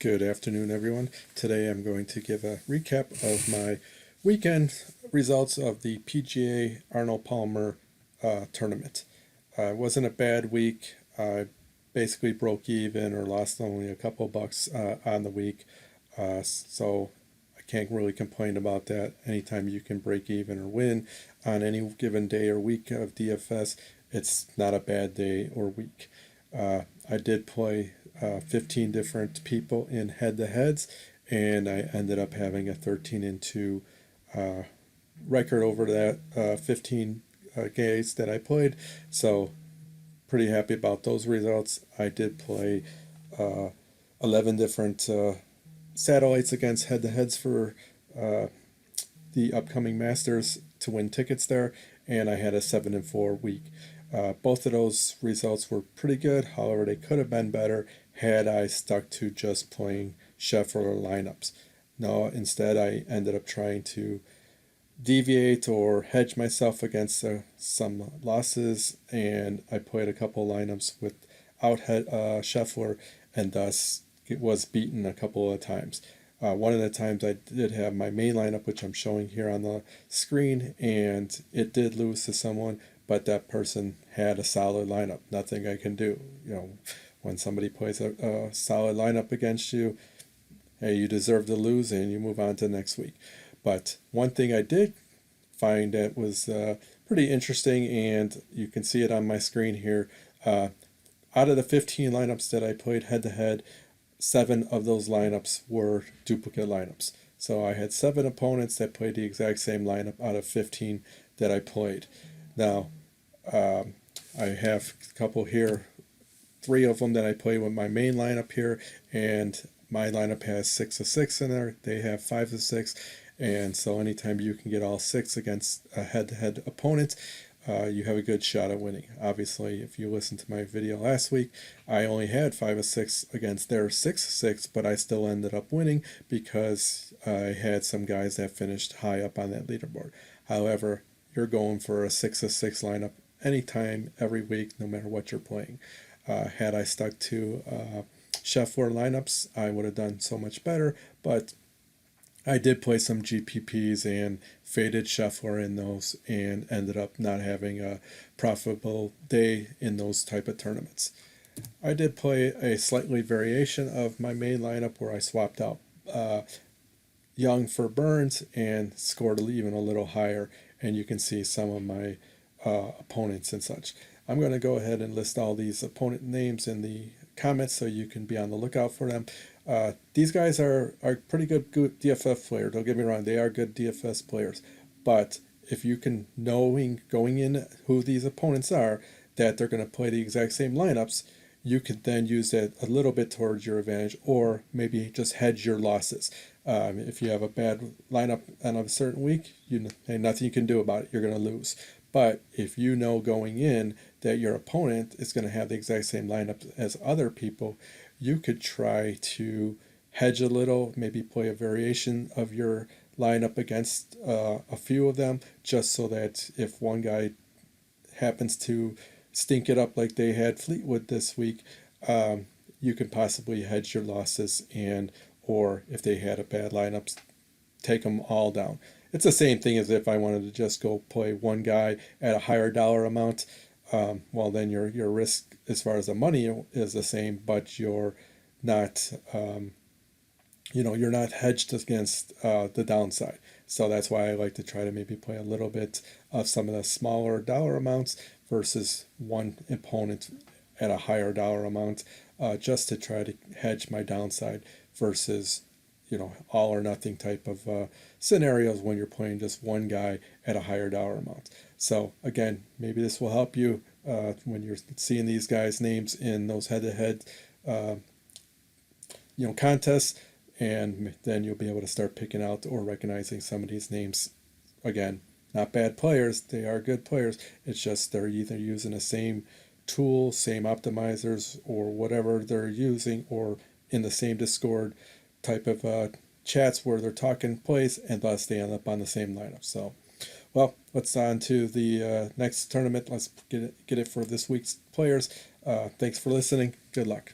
Good afternoon, everyone. Today I'm going to give a recap of my weekend results of the PGA Arnold Palmer tournament. It wasn't a bad week. I basically broke even or lost only a couple bucks on the week, so I can't really complain about that. Anytime you can break even or win on any given day or week of DFS, it's not a bad day or week. I did play 15 different people in head-to-heads, and I ended up having a 13-2 record over that 15 games that I played. So pretty happy about those results. I did play 11 different satellites against head-to-heads for the upcoming Masters to win tickets there, and I had a 7-4 week. Both of those results were pretty good. However, they could have been better had I stuck to just playing Scheffler lineups. No, instead I ended up trying to deviate or hedge myself against some losses, and I played a couple lineups without Scheffler, and thus it was beaten a couple of times. One of the times I did have my main lineup, which I'm showing here on the screen, and it did lose to someone, but that person had a solid lineup. Nothing I can do. When somebody plays a solid lineup against you, hey, you deserve to lose and you move on to next week. But one thing I did find that was pretty interesting, and you can see it on my screen here. Out of the 15 lineups that I played head-to-head, 7 of those lineups were duplicate lineups. So I had 7 opponents that played the exact same lineup out of 15 that I played. Now, I have a couple here, 3 of them that I play with my main lineup here, and my lineup has 6 of 6 in there. They have 5 of 6, and so anytime you can get all 6 against a head-to-head opponent, you have a good shot at winning. Obviously, if you listened to my video last week, I only had 5 of 6 against their 6 of 6, but I still ended up winning because I had some guys that finished high up on that leaderboard. However, you're going for a 6 of 6 lineup anytime, every week, no matter what you're playing. Had I stuck to Scheffler lineups, I would have done so much better, but I did play some GPPs and faded Scheffler in those and ended up not having a profitable day in those type of tournaments. I did play a slightly variation of my main lineup where I swapped out Young for Burns and scored even a little higher, and you can see some of my opponents and such. I'm going to go ahead and list all these opponent names in the comments so you can be on the lookout for them. These guys are pretty good DFS players. Don't get me wrong, they are good DFS players. But if you can, knowing going in who these opponents are, that they're going to play the exact same lineups, you could then use that a little bit towards your advantage, or maybe just hedge your losses. If you have a bad lineup on a certain week, hey, nothing you can do about it. You're going to lose. But if you know going in that your opponent is going to have the exact same lineup as other people, you could try to hedge a little, maybe play a variation of your lineup against a few of them, just so that if one guy happens to stink it up like they had Fleetwood this week, you can possibly hedge your losses, or if they had a bad lineup, take them all down. It's the same thing as if I wanted to just go play one guy at a higher dollar amount. Well, then your risk as far as the money is the same, but you're not you're not hedged against the downside. So that's why I like to try to maybe play a little bit of some of the smaller dollar amounts versus one opponent at a higher dollar amount, just to try to hedge my downside versus all or nothing type of scenarios when you're playing just one guy at a higher dollar amount. So again, maybe this will help you when you're seeing these guys' names in those head-to-head contests, and then you'll be able to start picking out or recognizing some of these names. Again, not bad players, they are good players. It's just they're either using the same tool, same optimizers, or whatever they're using, or in the same Discord type of chats where they're talking plays, and thus they end up on the same lineup. So, well, let's on to the next tournament. Let's get it for this week's players. Thanks for listening. Good luck.